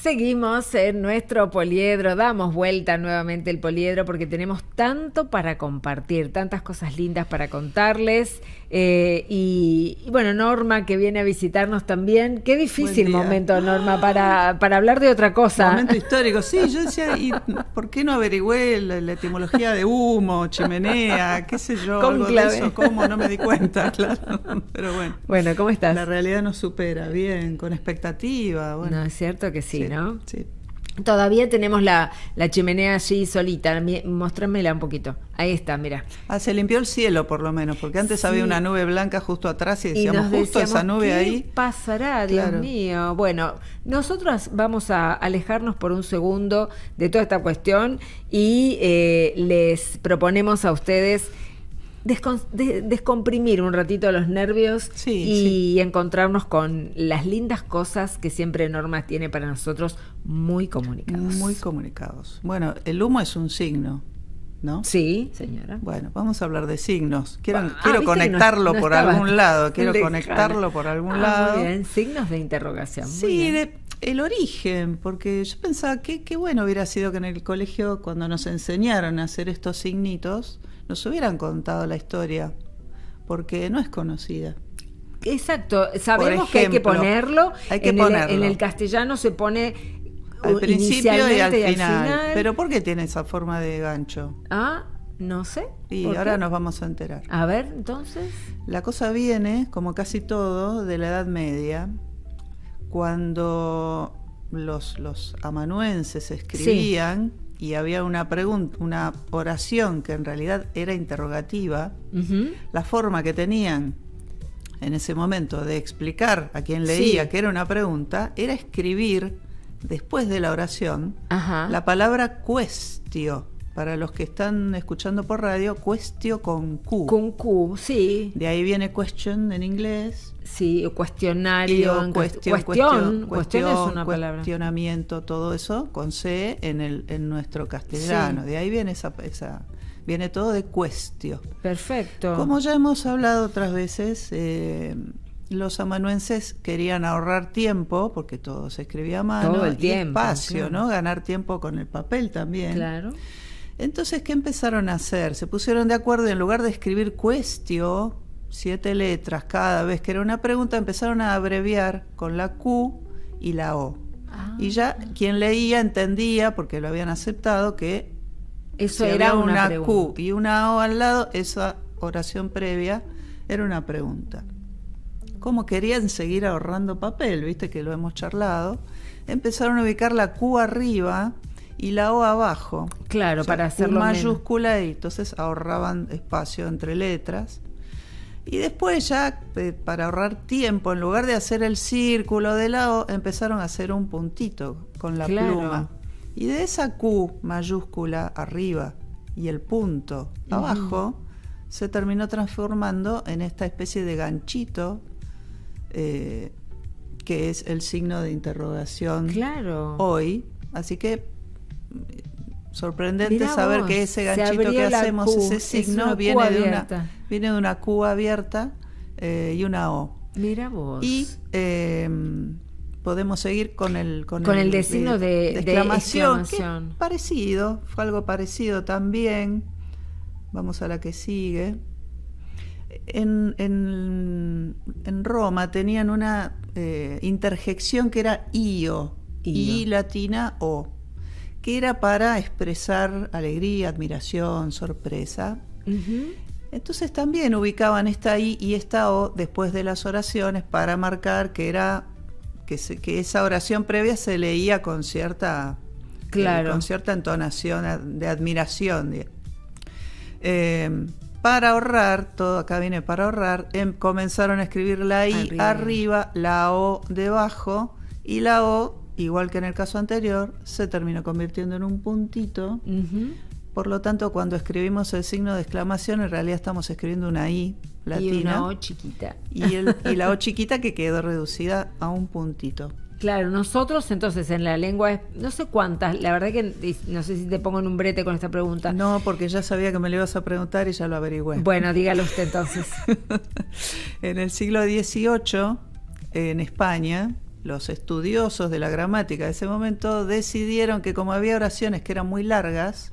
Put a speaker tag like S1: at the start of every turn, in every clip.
S1: Seguimos en nuestro poliedro, damos vuelta nuevamente el poliedro porque tenemos tanto para compartir, tantas cosas lindas para contarles. Y bueno, Norma que viene a visitarnos también. Qué difícil momento, Norma, para hablar de otra cosa.
S2: Momento histórico, sí, yo decía, ¿y por qué no averigüé la etimología de humo, chimenea, qué sé yo, algo de eso? ¿Cómo? No me di cuenta, claro. Pero bueno.
S1: Bueno, ¿cómo estás?
S2: La realidad nos supera, bien, con expectativa. Bueno.
S1: No, es cierto que sí, ¿no?
S2: Sí.
S1: Todavía tenemos la chimenea allí solita. Mostrámela un poquito. Ahí está, mira.
S2: Se limpió el cielo por lo menos, porque antes había una nube blanca justo atrás y decíamos, justo esa nube
S1: ¿qué
S2: ahí.
S1: ¿Qué pasará, Dios mío? Bueno, nosotros vamos a alejarnos por un segundo de toda esta cuestión y les proponemos a ustedes descomprimir un ratito los nervios y encontrarnos con las lindas cosas que siempre Norma tiene para nosotros muy comunicados.
S2: Muy comunicados. Bueno, el humo es un signo, ¿no?
S1: Sí, señora.
S2: Bueno, vamos a hablar de signos. Quiero conectarlo por algún lado. Quiero conectarlo por algún lado.
S1: Muy bien, signos de interrogación.
S2: Sí, el origen, porque yo pensaba que qué bueno hubiera sido que en el colegio, cuando nos enseñaron a hacer estos signitos, nos hubieran contado la historia, porque no es conocida.
S1: Exacto, sabemos que hay que ponerlo. En el castellano se pone
S2: al principio y al final. ¿Pero por qué tiene esa forma de gancho?
S1: No sé.
S2: Y ahora nos vamos a enterar.
S1: A ver, entonces.
S2: La cosa viene, como casi todo, de la Edad Media, cuando los amanuenses escribían y había una pregunta, una oración que en realidad era interrogativa. La forma que tenían en ese momento de explicar a quien leía que era una pregunta era escribir después de la oración la palabra cuestio. Para los que están escuchando por radio, cuestio con Q.
S1: Con Q, sí.
S2: De ahí viene question en inglés.
S1: Sí, o cuestionario. Cuestión es una palabra.
S2: Cuestionamiento, todo eso con C en nuestro castellano. De ahí viene viene todo de cuestio.
S1: Perfecto.
S2: Como ya hemos hablado otras veces, los amanuenses querían ahorrar tiempo, porque todo se escribía a mano,
S1: todo el tiempo,
S2: espacio, ¿no? Ganar tiempo con el papel también.
S1: Claro.
S2: Entonces, ¿qué empezaron a hacer? Se pusieron de acuerdo y en lugar de escribir cuestio, 7 letras cada vez que era una pregunta, empezaron a abreviar con la Q y la O. Y ya quien leía entendía, porque lo habían aceptado, que
S1: eso
S2: si
S1: era
S2: había una
S1: pregunta.
S2: Q y una O al lado, esa oración previa era una pregunta. Como querían seguir ahorrando papel, viste que lo hemos charlado, empezaron a ubicar la Q arriba y la O abajo.
S1: Claro, para hacerlo
S2: mayúscula y entonces ahorraban espacio entre letras. Y después ya, para ahorrar tiempo, en lugar de hacer el círculo de la O, empezaron a hacer un puntito con la pluma. Y de esa Q mayúscula arriba y el punto abajo, se terminó transformando en esta especie de ganchito, que es el signo de interrogación hoy. Así que sorprendente saber que ese ganchito que hacemos, ese signo, viene de una Q abierta y una O.
S1: Mira vos.
S2: Y podemos seguir con el
S1: signo de exclamación.
S2: Que es parecido, fue algo parecido también. Vamos a la que sigue. En Roma tenían una interjección que era io, I latina O, que era para expresar alegría, admiración, sorpresa. Entonces también ubicaban esta I y esta O después de las oraciones para marcar que esa oración previa se leía con cierta entonación de admiración. Para ahorrar, todo acá viene para ahorrar, comenzaron a escribir la I arriba, la O debajo, y la O, igual que en el caso anterior, se terminó convirtiendo en un puntito. Por lo tanto, cuando escribimos el signo de exclamación, en realidad estamos escribiendo una I latina.
S1: Y una O chiquita.
S2: Y la O chiquita que quedó reducida a un puntito.
S1: Claro, nosotros entonces en la lengua, no sé cuántas, la verdad que no sé si te pongo en un brete con esta pregunta.
S2: No, porque ya sabía que me lo ibas a preguntar y ya lo averigüé.
S1: Bueno, dígalo usted entonces.
S2: En el siglo XVIII, en España, los estudiosos de la gramática de ese momento decidieron que como había oraciones que eran muy largas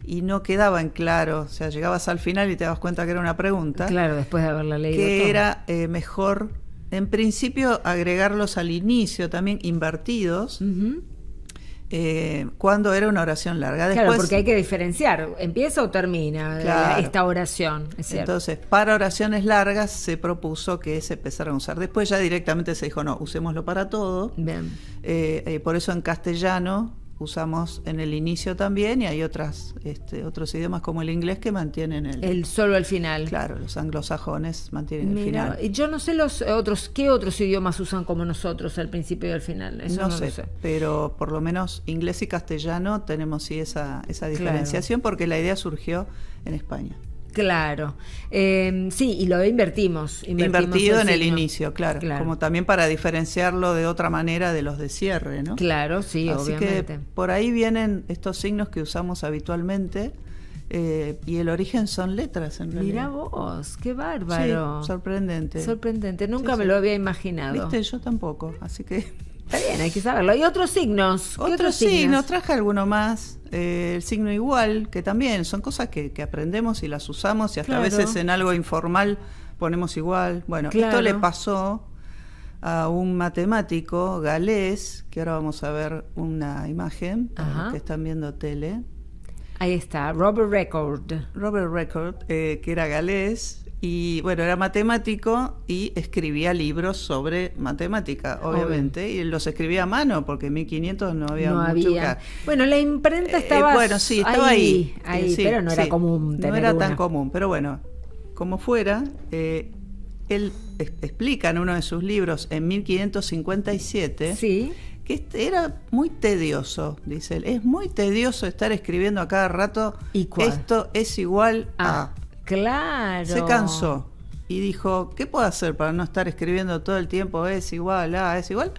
S2: y no quedaban claro, o sea, llegabas al final y te dabas cuenta que era una pregunta.
S1: Claro, después de haberla leído
S2: que
S1: todo.
S2: era mejor, en principio, agregarlos al inicio también invertidos, cuando era una oración larga. Después,
S1: claro, porque hay que diferenciar, ¿empieza o termina esta oración? Es cierto.
S2: Entonces, para oraciones largas se propuso que se empezaran a usar. Después ya directamente se dijo, no, usémoslo para todo.
S1: Bien.
S2: Por eso en castellano usamos en el inicio también, y hay otros idiomas como el inglés que mantienen
S1: el solo al final.
S2: Claro, los anglosajones mantienen el final.
S1: Y yo no sé qué otros idiomas usan como nosotros al principio y al final. Eso no
S2: sé,
S1: lo sé.
S2: Pero por lo menos inglés y castellano tenemos sí esa diferenciación, porque la idea surgió en España.
S1: Claro, sí, y lo invertido
S2: en el inicio, claro, como también para diferenciarlo de otra manera de los de cierre, ¿no?
S1: Claro, sí,
S2: así
S1: obviamente.
S2: Que por ahí vienen estos signos que usamos habitualmente, y el origen son letras, en realidad.
S1: Mirá vos, qué bárbaro.
S2: Sí, sorprendente.
S1: Nunca me lo había imaginado.
S2: Viste, yo tampoco, así que...
S1: Está bien, hay que saberlo. ¿Y otros signos?
S2: Otros signos, traje alguno más. El signo igual, que también son cosas que aprendemos y las usamos, y hasta a veces en algo informal ponemos igual. Bueno, esto le pasó a un matemático galés, que ahora vamos a ver una imagen, para los que están viendo tele.
S1: Ahí está, Robert Record,
S2: que era galés. Y bueno, era matemático y escribía libros sobre matemática, obviamente. Y los escribía a mano, porque en 1500 no había mucho.
S1: Bueno, la imprenta estaba,
S2: estaba ahí, sí,
S1: pero no era común tener
S2: no era tan común, pero bueno, como fuera, él explica en uno de sus libros, en 1557, que era muy tedioso, dice él. Es muy tedioso estar escribiendo a cada rato, esto es igual a...
S1: Claro.
S2: Se cansó y dijo, ¿qué puedo hacer para no estar escribiendo todo el tiempo es igual a, es igual?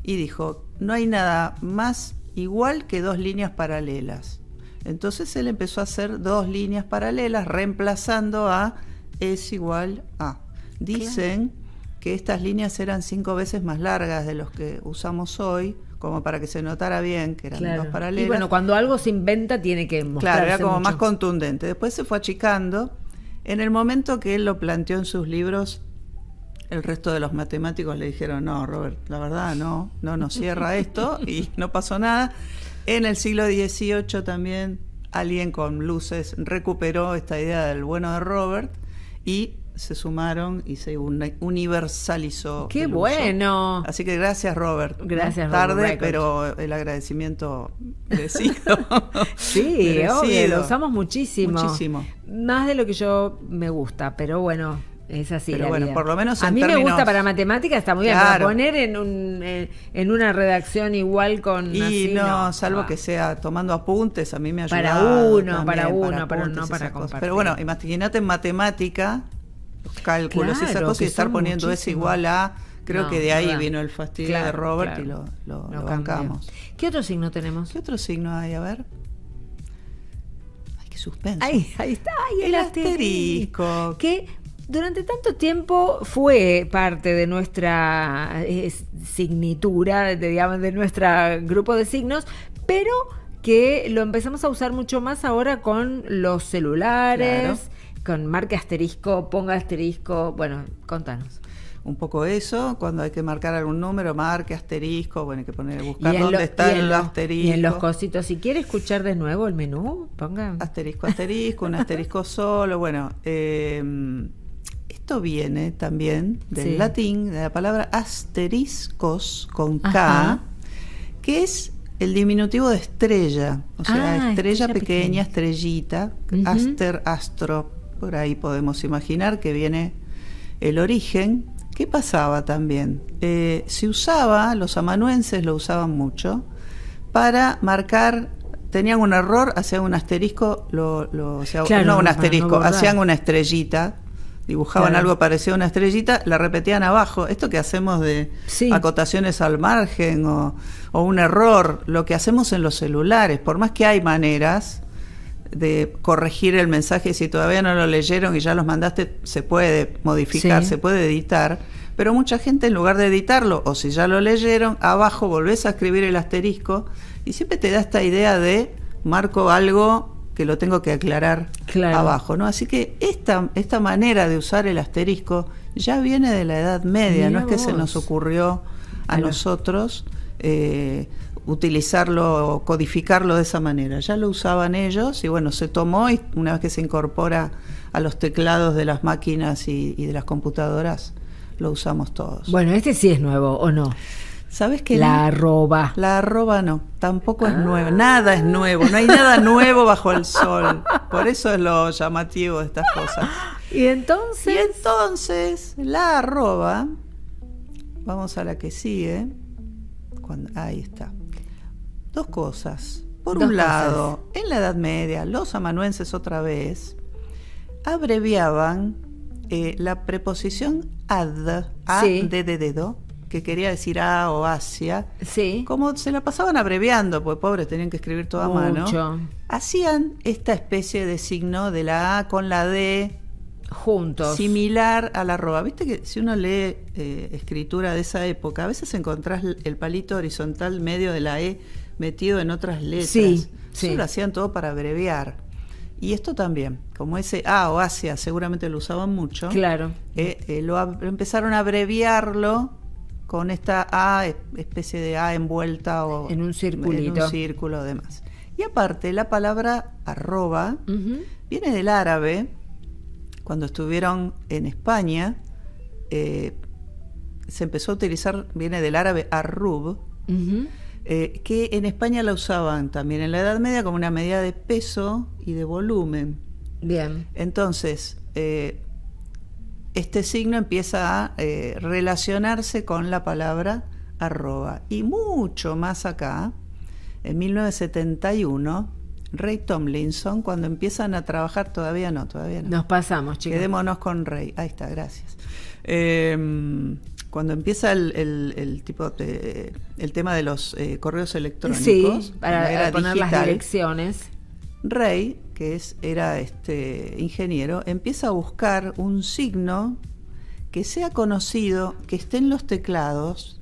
S2: Y dijo, no hay nada más igual que dos líneas paralelas. Entonces él empezó a hacer dos líneas paralelas reemplazando a es igual a. Dicen que estas líneas eran 5 veces más largas de los que usamos hoy, como para que se notara bien que eran dos paralelas.
S1: Y bueno, cuando algo se inventa tiene que mostrarse.
S2: Claro, era como
S1: mucho
S2: más contundente. Después se fue achicando. En el momento que él lo planteó en sus libros, el resto de los matemáticos le dijeron, no, Robert, la verdad no cierra esto, y no pasó nada. En el siglo XVIII también alguien con luces recuperó esta idea del bueno de Robert, y se sumaron y se universalizó.
S1: ¡Qué bueno!
S2: Así que gracias, Robert.
S1: Gracias,
S2: Tarde,
S1: Robert,
S2: pero el agradecimiento merecido.
S1: Sí, obvio, lo usamos muchísimo.
S2: Muchísimo.
S1: Más de lo que yo me gusta, pero bueno, es así.
S2: Pero
S1: la
S2: bueno,
S1: vida.
S2: Por lo menos
S1: a mí me gusta para matemáticas, está muy bien, para poner en una redacción igual con...
S2: Y
S1: así,
S2: salvo que sea tomando apuntes, a mí me ayuda.
S1: Para uno, pero no para compartir.
S2: Pero bueno, imagínate en matemática, los cálculos y esas cosas, y estar poniendo es igual a... Creo que de ahí vino el fastidio de Robert, y lo bancamos.
S1: ¿Qué otro signo tenemos?
S2: ¿Qué otro signo hay? A ver. Ay, qué suspenso.
S1: Ahí está, el
S2: asterisco.
S1: Que durante tanto tiempo fue parte de nuestra signitura, digamos, de nuestro grupo de signos, pero que lo empezamos a usar mucho más ahora con los celulares, con marque asterisco, ponga asterisco. Bueno, contanos.
S2: Un poco eso, cuando hay que marcar algún número, marque asterisco, bueno, hay que buscar dónde está el asterisco.
S1: Y en los cositos, si quiere escuchar de nuevo el menú, ponga
S2: asterisco, un asterisco solo. Bueno, esto viene también del latín, de la palabra asteriscos con K, que es el diminutivo de estrella, o sea, estrella pequeña, estrellita, aster, astro, por ahí podemos imaginar que viene el origen. ¿Qué pasaba también? Se usaba, los amanuenses lo usaban mucho, para marcar, tenían un error, hacían un asterisco, hacían una estrellita, dibujaban algo parecido a una estrellita, la repetían abajo. Esto que hacemos de acotaciones al margen o un error, lo que hacemos en los celulares, por más que hay maneras de corregir el mensaje, si todavía no lo leyeron y ya los mandaste, se puede modificar, se puede editar, Pero mucha gente, en lugar de editarlo, o si ya lo leyeron, abajo volvés a escribir el asterisco y siempre te da esta idea de marco algo que lo tengo que aclarar abajo, ¿no? Así que esta manera de usar el asterisco ya viene de la Edad Media.
S1: Mirá
S2: no es que
S1: vos.
S2: se nos ocurrió a nosotros utilizarlo, codificarlo de esa manera. Ya lo usaban ellos y bueno, se tomó, y una vez que se incorpora a los teclados de las máquinas y de las computadoras, lo usamos todos.
S1: Bueno, este sí es nuevo, ¿o no?
S2: ¿Sabes qué?
S1: La arroba.
S2: La arroba no, tampoco es nueva, nada es nuevo, no hay nada nuevo bajo el sol. Por eso es lo llamativo de estas cosas.
S1: Y entonces
S2: la arroba, vamos a la que sigue. Ahí está. Dos cosas. Por un lado, en la Edad Media, los amanuenses otra vez abreviaban la preposición ad, de dedo, que quería decir a o hacia, como se la pasaban abreviando, porque pobres tenían que escribir toda a mano, hacían esta especie de signo de la A con la D
S1: juntos,
S2: similar a la arroba. Viste que si uno lee escritura de esa época, a veces encontrás el palito horizontal medio de la E metido en otras letras. Eso lo hacían todo para abreviar. Y esto también, como ese A o hacia seguramente lo usaban mucho, empezaron a abreviarlo con esta A, especie de A envuelta o
S1: en un circulito,
S2: en un círculo, demás. Y aparte, la palabra arroba viene del árabe. Cuando estuvieron en España, se empezó a utilizar, viene del árabe arrub, que en España la usaban también en la Edad Media como una medida de peso y de volumen.
S1: Bien.
S2: Entonces, este signo empieza a relacionarse con la palabra arroba. Y mucho más acá, en 1971, Ray Tomlinson, cuando empiezan a trabajar, todavía no.
S1: Nos pasamos, chicos.
S2: Quedémonos con Ray. Ahí está, gracias. Cuando empieza el tema de los correos electrónicos,
S1: para poner
S2: digital,
S1: las direcciones,
S2: Ray, que era ingeniero, empieza a buscar un signo que sea conocido, que esté en los teclados,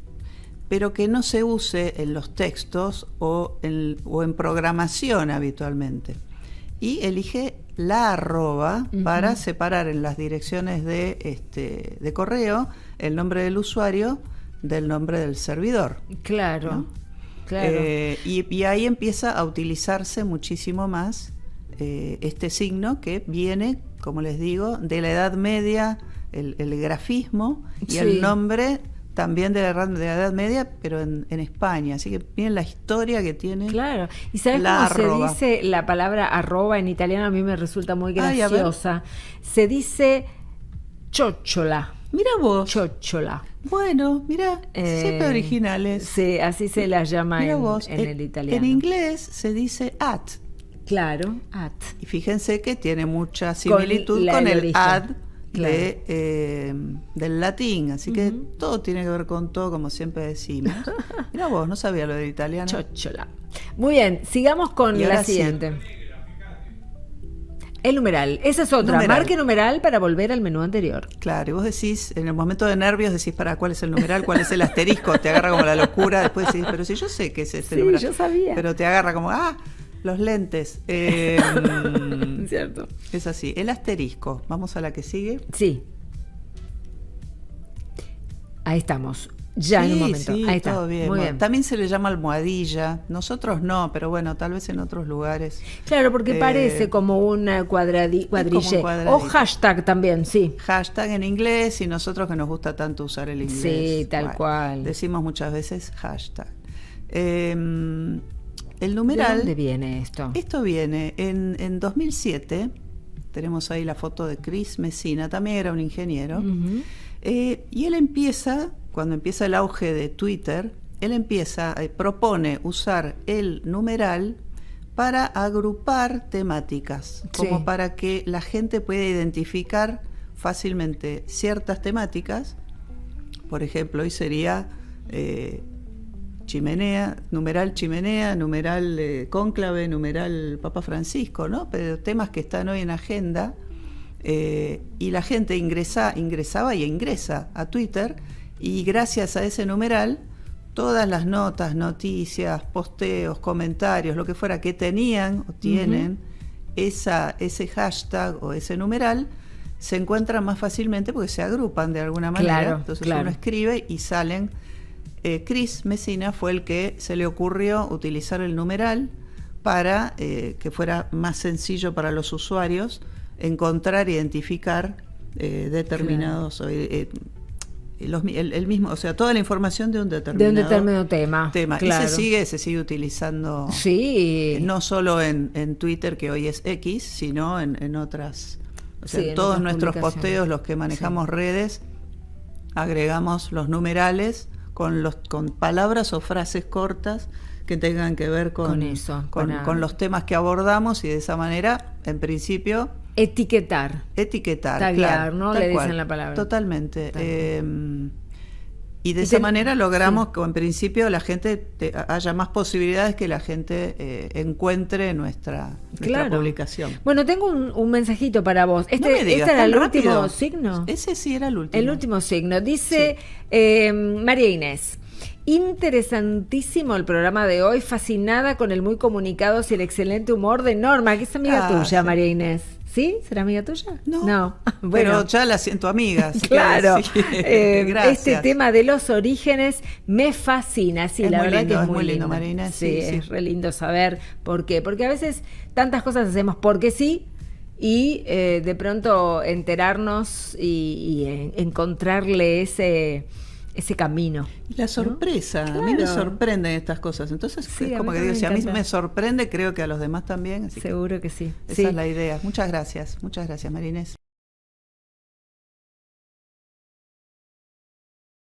S2: pero que no se use en los textos o en programación habitualmente. Y elige la arroba para separar en las direcciones de correo el nombre del usuario del nombre del servidor.
S1: Claro,
S2: ¿no?
S1: claro.
S2: Y ahí empieza a utilizarse muchísimo más este signo que viene, como les digo, de la Edad Media, el grafismo y el nombre también de la Edad Media, pero en España. Así que miren la historia que tiene.
S1: Claro. ¿Y sabes cómo
S2: arroba
S1: se dice la palabra arroba en italiano? A mí me resulta muy graciosa. Se dice chocchola.
S2: Mira vos.
S1: Chocchola.
S2: Bueno, mira, siempre originales.
S1: Sí, así se la llama en el italiano.
S2: En inglés se dice at.
S1: Claro, at.
S2: Y fíjense que tiene mucha similitud con el ad. Claro. Del latín, así que todo tiene que ver con todo, como siempre decimos. Mira vos, no sabía lo del italiano.
S1: Chocchola. Muy bien, sigamos con la siguiente. El numeral, esa es otra. Marque numeral para volver al menú anterior.
S2: Claro, y vos decís, en el momento de nervios decís, ¿cuál es el numeral? ¿Cuál es el asterisco? Te agarra como la locura, después decís, pero si yo sé que es este numeral.
S1: Sí, yo sabía.
S2: Pero te agarra como, los lentes.
S1: Cierto.
S2: Es así. El asterisco. Vamos a la que sigue.
S1: Sí. Ahí estamos. Ya en un momento. Ahí está.
S2: Todo bien.
S1: Muy bien.
S2: También se le llama almohadilla. Nosotros no, pero bueno, tal vez en otros lugares.
S1: Claro, porque parece como una cuadrille. O hashtag también, sí.
S2: Hashtag en inglés, y nosotros que nos gusta tanto usar el inglés.
S1: Sí, tal cual.
S2: Decimos muchas veces hashtag. El numeral.
S1: ¿De dónde viene esto?
S2: Esto viene en 2007. Tenemos ahí la foto de Chris Messina, también era un ingeniero. Y él empieza, cuando empieza el auge de Twitter, propone usar el numeral para agrupar temáticas, como para que la gente pueda identificar fácilmente ciertas temáticas. Por ejemplo, hoy sería chimenea, numeral cónclave, numeral Papa Francisco, ¿no? Pero temas que están hoy en agenda Y la gente ingresaba y ingresa a Twitter, y gracias a ese numeral, todas las notas, noticias, posteos, comentarios, lo que fuera que tenían o tienen ese hashtag o ese numeral, se encuentran más fácilmente porque se agrupan de alguna manera.
S1: Claro,
S2: entonces
S1: claro.
S2: uno escribe y salen. Cris Messina fue el que se le ocurrió utilizar el numeral para que fuera más sencillo para los usuarios encontrar, identificar determinados, el mismo, o sea, toda la información de un determinado
S1: tema.
S2: Claro. Y se sigue utilizando,
S1: sí,
S2: no solo en Twitter, que hoy es X, sino en otras, o sea,
S1: sí,
S2: en todos
S1: otras
S2: nuestros posteos, los que manejamos redes, agregamos los numerales con palabras o frases cortas que tengan que ver con los temas que abordamos, y de esa manera, en principio,
S1: etiquetar,
S2: taguear,
S1: claro, ¿no? Le dicen la palabra.
S2: Totalmente. Y de esa manera logramos que en principio la gente haya más posibilidades que la gente encuentre nuestra publicación.
S1: Bueno, tengo un mensajito para vos.
S2: No me digas,
S1: ¿Este era el
S2: rápido.
S1: último signo?
S2: Ese sí era el último.
S1: El último signo. Dice María Inés: interesantísimo el programa de hoy, fascinada con el muy comunicados y el excelente humor de Norma, que es amiga tuya, María Inés. ¿Sí? ¿Será amiga tuya?
S2: No.
S1: Bueno,
S2: pero ya la siento amiga.
S1: Claro.
S2: Sí. Gracias.
S1: Este tema de los orígenes me fascina. Sí, la verdad que es muy lindo,
S2: María Inés.
S1: Sí, es re lindo saber por qué. Porque a veces tantas cosas hacemos porque sí, y de pronto enterarnos y encontrarle ese camino.
S2: Y la sorpresa,
S1: ¿no? Claro.
S2: A mí me sorprenden estas cosas. Entonces,
S1: sí,
S2: es como que digo, si a mí me sorprende, creo que a los demás también. Así
S1: seguro que sí.
S2: Esa es la idea. Muchas gracias, María Inés.